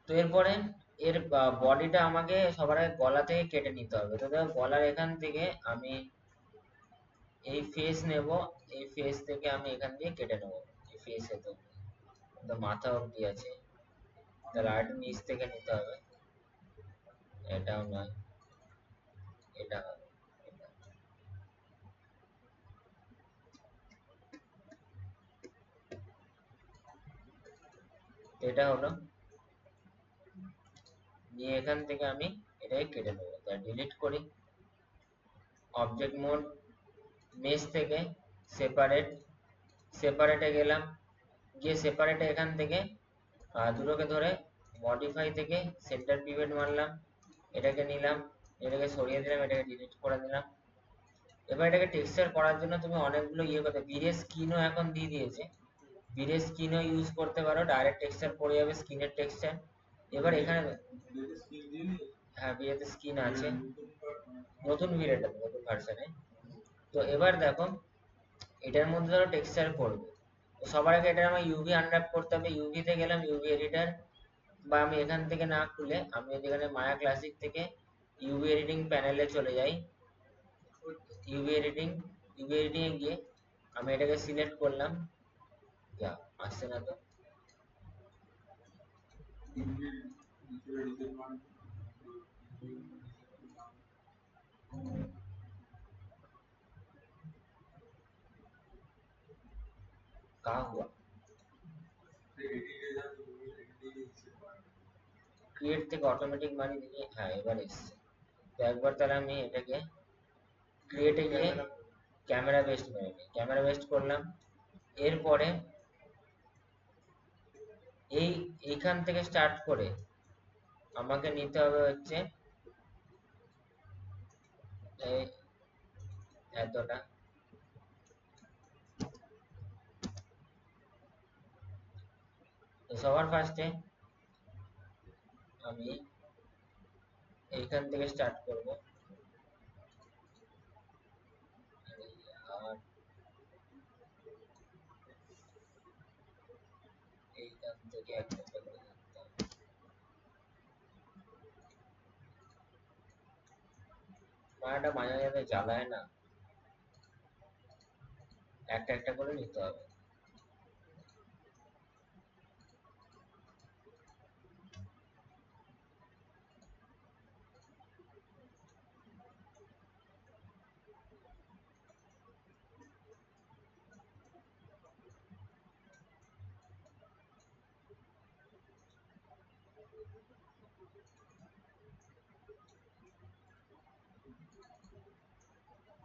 তো এরপরে এর বডিটা আমাকে সবার আগে গলা থেকে কেটে নিতে হবে। তো দেখো গলার এখান থেকে আমি এই ফেস নেব, এই ফেস থেকে আমি এখান দিয়ে কেটে নেব। এই ফেসে তো মাথা অব্দি আছে, তাহলে আর একটু নিচ থেকে নিতে হবে। এটাও নয়, এটা হবে, এটা হলো। নিয়ে এখান থেকে আমি এটাকে কেটে নেবো। তা ডিলিট করি, অবজেক্ট মোড, মেশ থেকে সেপারেট, সেপারেটে গেলাম, গিয়ে সেপারেটে এখান থেকে দুটোকে ধরে মডিফাই থেকে সেন্টার পিভট মারলাম, এটাকে নিলাম, এটাকে সরিয়ে দিলাম, এটাকে ডিলিট করে দিলাম। এবার এটাকে টেক্সচার করার জন্য তুমি অনেকগুলো করতে, বিরের স্কিনও এখন দিয়ে দিয়েছে, বিরের স্কিনও ইউজ করতে পারো, ডাইরেক্ট টেক্সচার পড়ে যাবে স্কিনের টেক্সচার। এবার এখানে হ্যাঁ বিরেতে স্কিন আছে, নতুন বিরেটা নতুন ভার্সনে। তো এবার দেখো এটার মধ্যে ধরো টেক্সচার করবে, তো সবার আগে এটা আমার ইউভি আনর্যাপ করতে হবে। ইউভিতে গেলাম, ইউভি এডিটর, বা আমি এখান থেকে না খুলে আমি এখানে মায়া ক্লাসিক থেকে ইউভি এডিটিং প্যানেলে চলে যাই। ইউভি এডিটিং, ইউভি এডিটিং এ গিয়ে আমি এটাকে সিলেক্ট করলাম, যা আসছে না তো। कहाँ हुआ? ক্রিয়েট থেকে অটোমেটিক মানি দিয়ে, হ্যাঁ এবার এসছে। তো একবার তাহলে আমি এটাকে ক্রিয়েটে গিয়ে ক্যামেরা বেস্ট মেরে নিই, ক্যামেরা বেস্ট করলাম। এরপরে এইখান থেকে স্টার্ট করে আমাকে নিতে হবে হচ্ছে এই এতটা। তো সবার ফার্স্টে আমি এইখান থেকে স্টার্ট করব, আর এইখান থেকে একটা করে দিতে হবে। মায়াটা মাঝে মাঝে জ্বালায় না, একটা একটা করে নিতে হবে।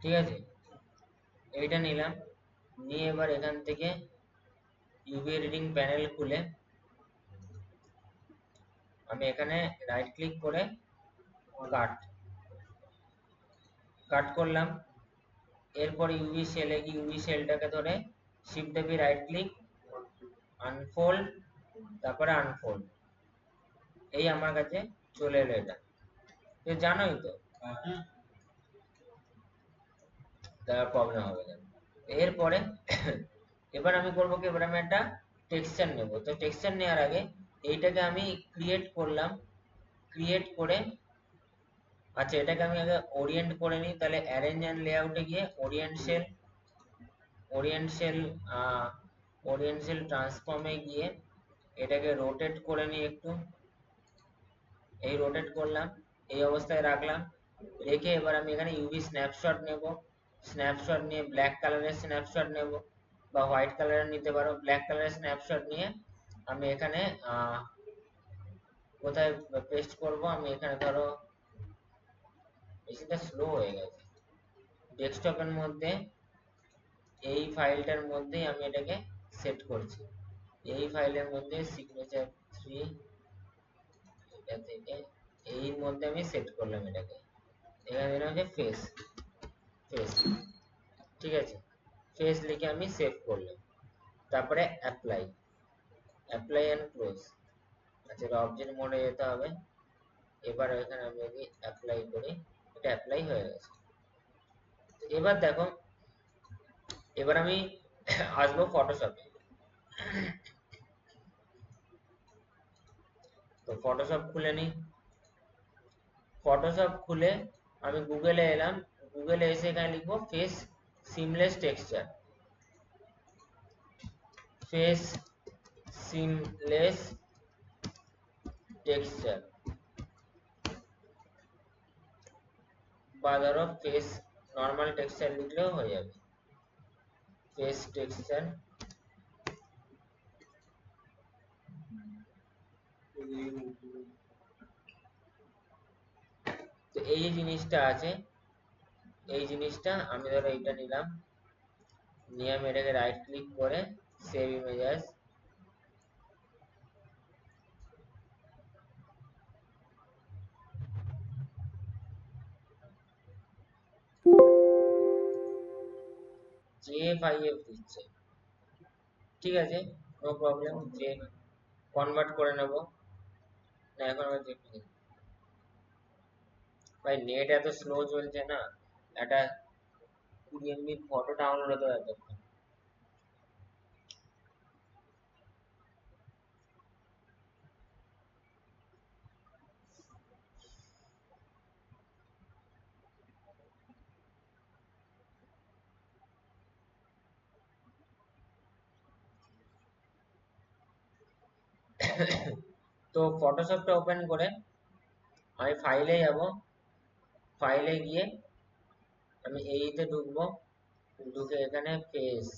ঠিক আছে, এইটা নিলাম, নিয়ে এবার এখান থেকে ইউভি এডিটিং প্যানেল খুলে আমি এখানে রাইট ক্লিক করে কাট, কাট করলাম। এরপর ইউভি সেলে গিয়ে ইউভি সেলটাকে ধরে শিফট টেপে রাইট ক্লিক, আনফোল্ড, তারপরে আনফোল্ড, এই আমার কাছে চলে এলো এটা। তো জানোই তো তার প্রবলেম হবে না। এরপরে এবার আমি করবো কি, এবার আমি একটা টেক্সচার নেব। তো টেক্সচার নেওয়ার আগে এইটাকে আমি ক্রিয়েট করলাম, ক্রিয়েট করে আচ্ছা এটাকে আমি আগে ওরিয়েন্ট করে নিই। তাহলে অ্যারেঞ্জ এন্ড লেআউটে গিয়ে orient cell, orient cell, orient cell ট্রান্সফর্মে গিয়ে এটাকে রোটেট করে নিই একটু, এই রোটেট করলাম, এই অবস্থায় রাখলাম। রেখে এবার আমি এখানে ইউভি স্ন্যাপশট নেব, স্ন্যাপশট নিয়ে ব্ল্যাক কালারের স্ন্যাপশট নেব, বা হোয়াইট কালারের নিতে পারো। ব্ল্যাক কালারের স্ন্যাপশট নিয়ে আমি এখানে কোথায় পেস্ট করব, আমি এখানে ধরো বেশিটা স্লো হয়ে গেছে, ডেস্কটপের মধ্যে এই ফাইলটার মধ্যেই আমি এটাকে সেট করছি। এই ফাইলের মধ্যে সিগনেচার 3, এটা থেকে এর মধ্যে আমি সেট করলাম এটাকে। এখানে দিলাম যে ফেস, ফেস, ঠিক আছে, ফেস লিখে আমি সেভ করলাম। তারপরে অ্যাপ্লাই, অ্যাপ্লাই এন্ড ক্লোজ। আচ্ছা এটা অবজেক্ট মোডে যেতে হবে। এবার এখানে আমি যদি অ্যাপ্লাই করি, এটা অ্যাপ্লাই হয়ে গেছে। এবার দেখো, এবার আমি আসবো ফটোশপে। তো ফটোশপ খুলে নিই। ফটোশপ খুলে আমি গুগলে এলাম, গুগলে এসে এখানে লিখবো face seamless texture, face seamless texture, বা ধরো ফেস নর্মাল টেক্সচার লিখলেও হয়ে যাবে, ফেস টেক্সচার। তো এই যে জিনিসটা আছে, এই জিনিসটা আমি ধরো এইটা নিলাম, নিয়ে আমি এটাকে রাইট ক্লিক করে সেভ ইমেজ, JFIF দিচ্ছে, ঠিক আছে, নো প্রবলেম, যে কনভার্ট করে নেব না। এখন আমি দেখি ভাই নেট এত স্লো চলছে না, একটা 20 MB ফটো ডাউনলোড হতে এতক্ষণ। তো ফটোশপটা ওপেন করে আমি ফাইলে যাব, ফাইলে গিয়ে আমি এইতে ঢুকবো, ঢুকে এখানে ফেস,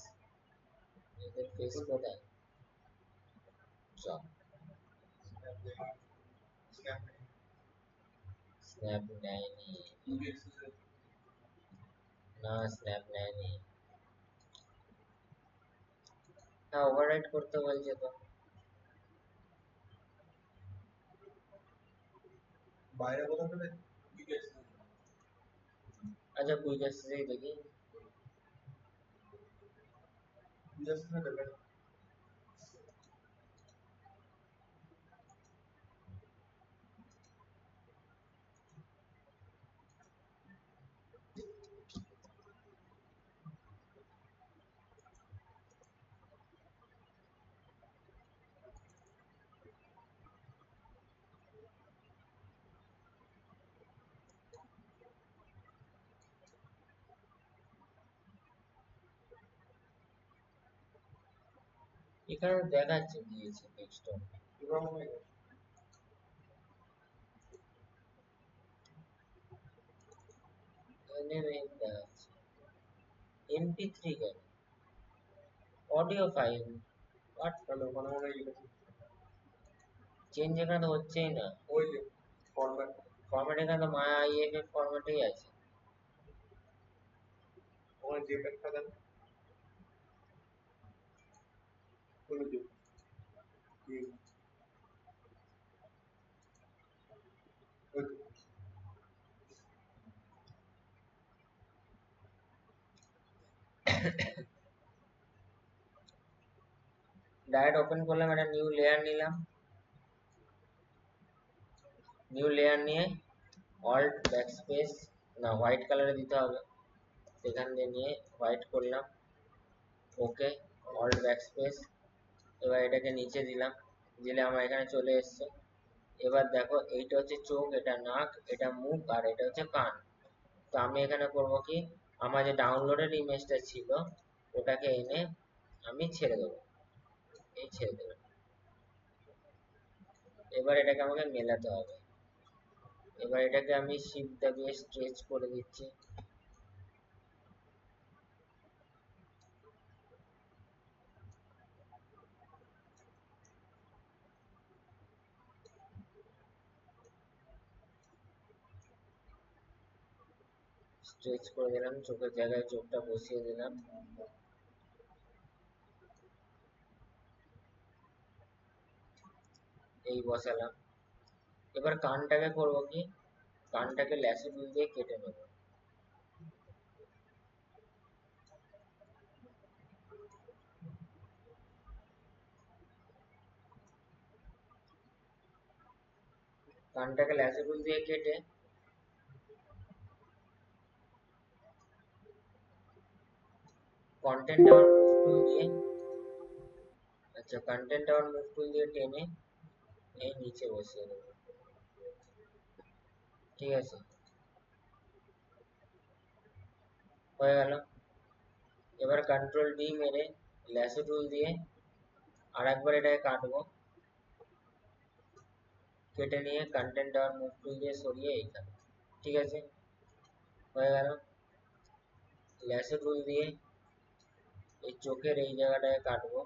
ফেস কোথায়, স্ন্যাপ নেয়নি, না স্ন্যাপ নেয়নি, হ্যাঁ ওভাররাইট করতে বলছে তো, বাইরে কোথাও দেবে, আচ্ছা কুইক অ্যাক্সেসেই দেখি, কুইক অ্যাক্সেসে দেবে। এখানে দেখাচ্ছে দিয়েছে ডেস্কটপ, MP3 কেন, অডিও ফাইল, বাট তাহলে ওখানে মনে হয় চেঞ্জ এখানে তো হচ্ছেই না, ওই যে ফরম্যাট, ফরম্যাট এখানে তো মায়া IFF ফরম্যাটেই আছে, ওখানে যে প্যাকটা দেন ওই যে ডাইরেক্ট ওপেন করলাম, একটা নিউ লেয়ার নিলাম, নিউ লেয়ার নিয়ে অল্ট ব্যাকস্পেস, না হোয়াইট কালারে দিতে হবে, সেখান দিয়ে নিয়ে হোয়াইট করলাম, ওকে, অল্ট ব্যাকস্পেস, এবার এটাকে নিচে দিলাম, দিলে আমার এখানে চলে এসছে। এবার দেখো এইটা হচ্ছে চোখ, এটা নাক, এটা মুখ, আর এটা হচ্ছে কান। তো আমি এখানে করব কি, আমার যে ডাউনলোডের ইমেজটা ছিল ওটাকে এনে আমি ছেড়ে দেবো, এই ছেড়ে দেবো। এবার এটাকে আমাকে মেলাতে হবে, এবার এটাকে আমি শিফট দাবিয়ে স্ট্রেচ করে দিচ্ছি, স্ট্রেচ করে দিলাম, চোখের জায়গায় চোখটা বসিয়ে দিলাম, এই বসালাম। এবার কানটাকে করবো কি, কানটাকে ল্যাসো টুল দিয়ে কেটে নেব, কানটাকে ল্যাসো টুল দিয়ে কেটে কন্টেন্ট আবার মুভ টুল দিয়ে, আচ্ছা কন্টেন্ট আবার মুভ টুল দিয়ে টেনে এই নিচে বসিয়ে দেবো, ঠিক আছে, হয়ে গেল। এবার কন্ট্রোল ডি মেরে ল্যাসো টুল দিয়ে আর একবার এটাকে কাটবো, কেটে নিয়ে কন্টেন্ট আর মুভ টুল দিয়ে সরিয়ে এইখানে, ঠিক আছে, হয়ে গেল। ল্যাসো টুল দিয়ে এই চোখের এই জায়গাটায় কাটবো,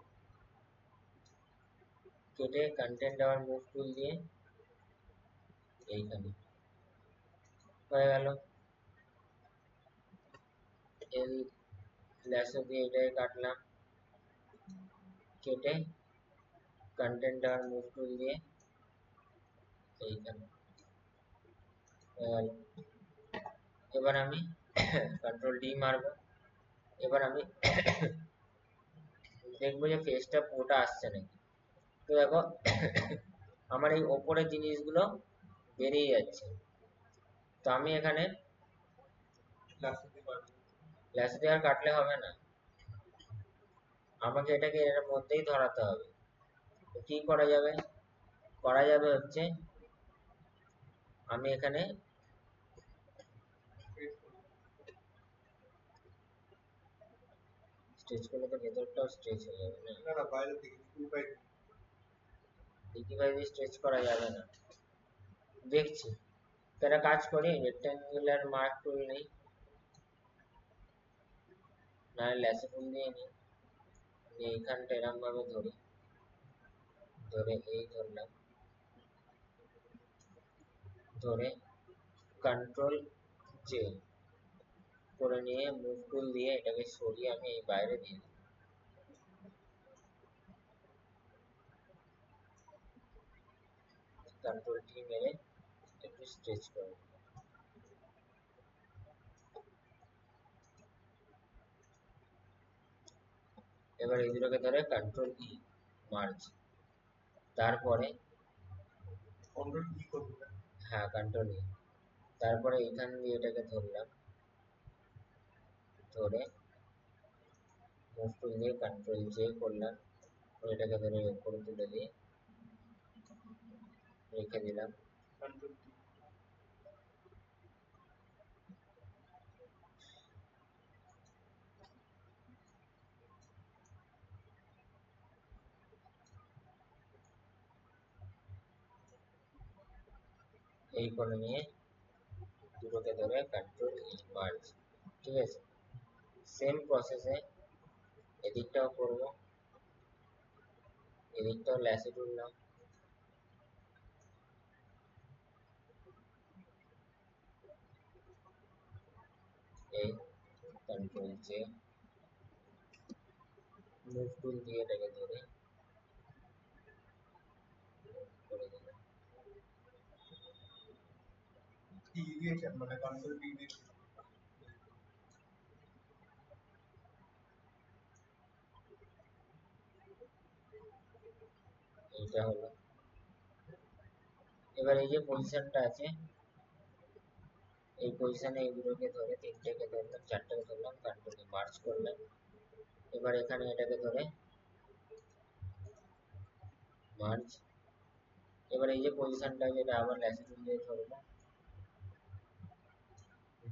কেটে কন্টেন্ট আর মুভ টুল দিয়ে এইখানে, হয়ে গেল। এই ল্যাসো দিয়ে এটাকে কাটলাম, কেটে কন্টেন্ট আর মুভ টুল দিয়ে এইখানে, হয়ে গেল। এবার আমি কন্ট্রোল ডি মারবো, এবার আমি দেখবো যে ফেসটা পুরোটা আসছে নাকি। তো দেখো আমার এই ওপরের জিনিসগুলো বেরিয়ে যাচ্ছে। তো আমি এখানে ল্যাস দিয়ে আর কাটলে হবে না, আমাকে এটাকে এর মধ্যেই ধরাতে হবে। তো কি করা যাবে? করা যাবে হচ্ছে আমি এখানে স্ট্রেচ করলে তো ভেতরটাও স্ট্রেচ হয়ে যাবে না, না বাইরে থেকে দিকে বাইরে স্ট্রেচ করা যাবে না, দেখছি। তারা কাজ করি, রেক্ট্যাঙ্গুলার মার্ক টুল নেই, না ল্যাসো টুল দিয়ে নিই, এইখানটা এরম ভাবে ধরি, ধরে এই ধরলাম, ধরে কন্ট্রোল জে করে নিয়ে মুভ টুল দিয়ে এটাকে সরিয়ে আমি এই বাইরে দিয়ে দিই, কন্ট্রোল টি মেরে একটু স্ট্রেচ করে। এবার এই দুটোকে ধরে কন্ট্রোল ই মার্জ, তারপরে হ্যাঁ কন্ট্রোল ই, তারপরে এখান দিয়ে এটাকে ধরলাম, ধরে মুভ টুল দিয়ে কন্ট্রোল জে করলাম, এটাকে ধরে উপরে তুলে দিয়ে রেখে দিলাম, এই করে নিয়ে দুটোকে ধরে কন্ট্রোল ই মার্জ, ঠিক আছে। সেম প্রসেসে এদিকটাও করবো, এদিকটাও ল্যাসে তুললাম, এই কন্ট্রোল জে মুভ টুল দিয়ে এটাকে ধরে করে দিলাম, মানে কন্ট্রোল টি দিয়ে এইটা হলো। এবার এই যে পজিশনটা আছে, এই পজিশনে এইগুলোকে ধরে তিনটেকে ধরলাম, চারটেকে ধরলাম, কন্ট্রোলে মার্চ করলাম। এবার এখানে এটাকে ধরে মার্চ, এবার এই যে পজিশনটা যেটা আবার ল্যাসিটিউড দিয়ে ধরবো,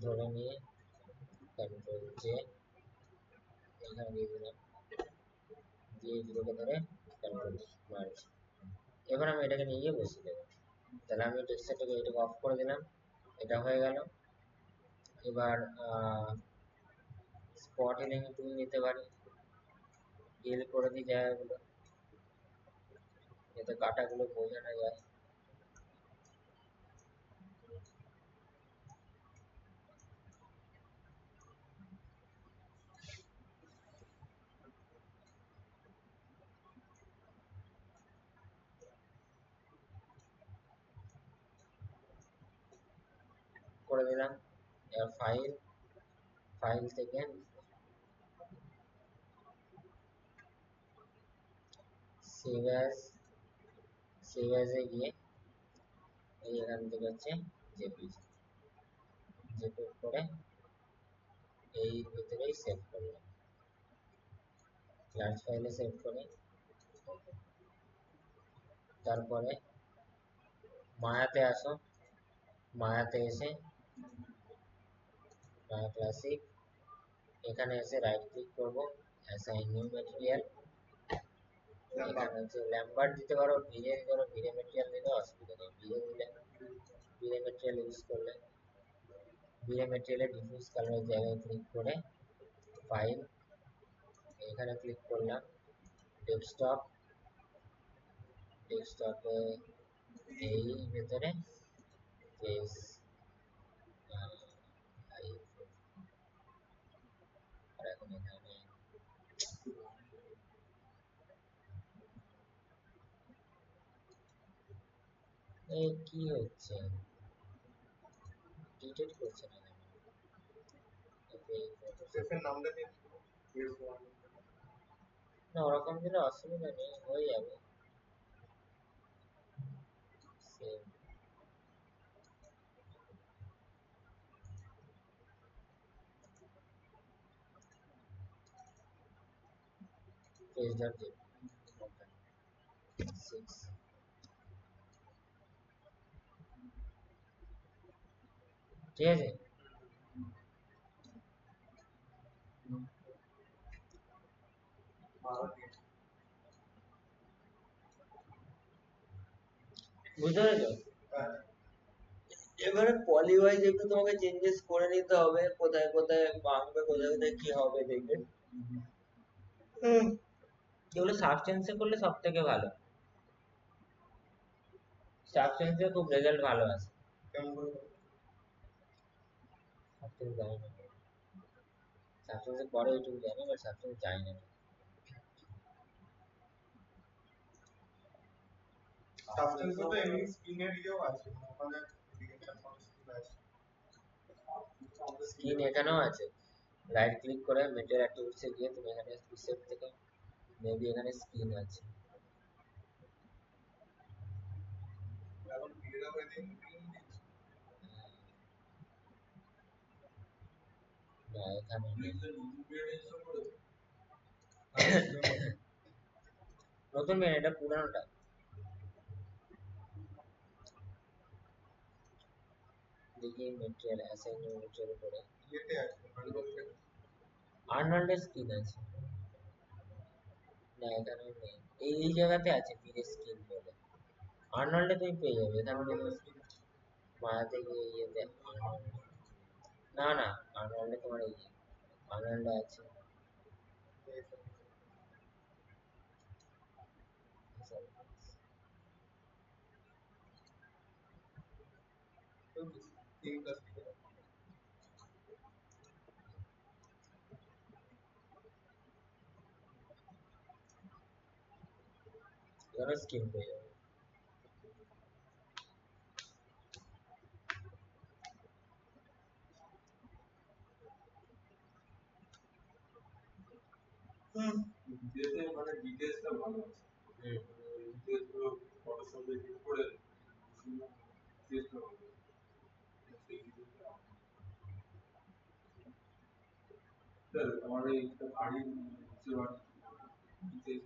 ধরে নিয়ে কন্ট্রোল জে এখানে দিয়ে দিলাম, দিয়ে এইগুলোকে ধরে কন্ট্রোল মার্চ। এবার আমি এটাকে নিয়ে গিয়ে বসিয়ে দেবো। তাহলে আমি টেক্সচারটাকে এটাকে অফ করে দিলাম, এটা হয়ে গেল। এবার স্পট হিলিং টুল নিতে পারি, হিল করে দিই জায়গাগুলো, যাতে কাটাগুলো বোঝানো যায়। করে দিলাম। এবার ফাইল, ফাইল থেকে সেভ অ্যাজ, সেভ অ্যাজে গিয়ে এই এখান থেকে হচ্ছে জেপিজি, জেপিজি করে এই ভিতরেই সেভ করলাম, লার্জ ফাইলে সেভ করে তারপরে মায়াতে আসো, মায়াতে এসে মায়া ক্লাসিক, এখানে এসে রাইট ক্লিক করব, অ্যাসাইন নিউ ম্যাটেরিয়াল। এখানে হচ্ছে ল্যাম্বার্ট দিতে পারো, ভিরে দিতে পারো, ভিরে ম্যাটেরিয়াল দিলে অসুবিধা নেই, ভিরে দিলে, ভিরে ম্যাটেরিয়াল ইউজ করলে, ভিরে ম্যাটেরিয়ালে ডিফিউজ কালারের জায়গায় ক্লিক করে ফাইল, এখানে ক্লিক করলাম, ডেস্কটপ, ডেস্কটপে এই ভেতরে কেস আর এখন এখানে এই কি হচ্ছে, ডিটেক্ট করছে না কেন? না ওরকম দিলে অসুবিধা নেই, হয়ে যাবে। সেভ পেজ ডট জেপি 6 ঠিক আছে। বুঝতে পেরেছো? এবারে পলি ওয়াইজ একটু তোমাকে চেঞ্জেস করে নিতে হবে, কোথায় কোথায় ভাঙবে, কোথায় কোথায় কি হবে দেখবে। এগুলো সাবস্টেন্সে করলে সব থেকে ভালো, সাবস্টেন্সে খুব রেজাল্ট ভালো আসে। সাবস্টেন্স জানি না, সাবস্টেন্সে পরে এইটুকু জানি, বাট সাবস্টেন্স জানি না। সাবস্টেন্সে তো এমনি স্কিনের ইয়েও আছে, ওখানে ইন্ডিকেশন ফর স্কিন আছে। স্কিন এখানেও আছে, রাইট ক্লিক করে মেটেরিয়াল অ্যাট্রিবিউটসে গিয়ে তুমি এখানে প্রিসেট থেকে মেবি এখানে স্কিন আছে। এখন ভিড়া হয়ে দিন না এখানে নতুন মেয়ে, এটা পুরানোটা। দেখি মেটেরিয়াল অ্যাসাইন মেটেরিয়াল করে ইয়েতে আছে আর্নল্ডের স্কিন আছে, না এখানে নেই, এই জায়গাতে আছে ফিরে স্কিন বলে, আর্নল্ডে তুমি পেয়ে যাবে এখানে। মায়াতে গিয়ে ইয়েতে আর্নল্ড, না না আর্নল্ডে তোমার এই আর্নল্ডে আছে। স্কিন প্লাস এখানে স্কিন পেয়ে যাবে। যেতে মানে ডিটেইলসটা ভালো আছে, ডিটেইলস গুলো ফটোশপ এডিট করে চেষ্টা করব স্যার। আমার এই গাড়ির ডিটেইলস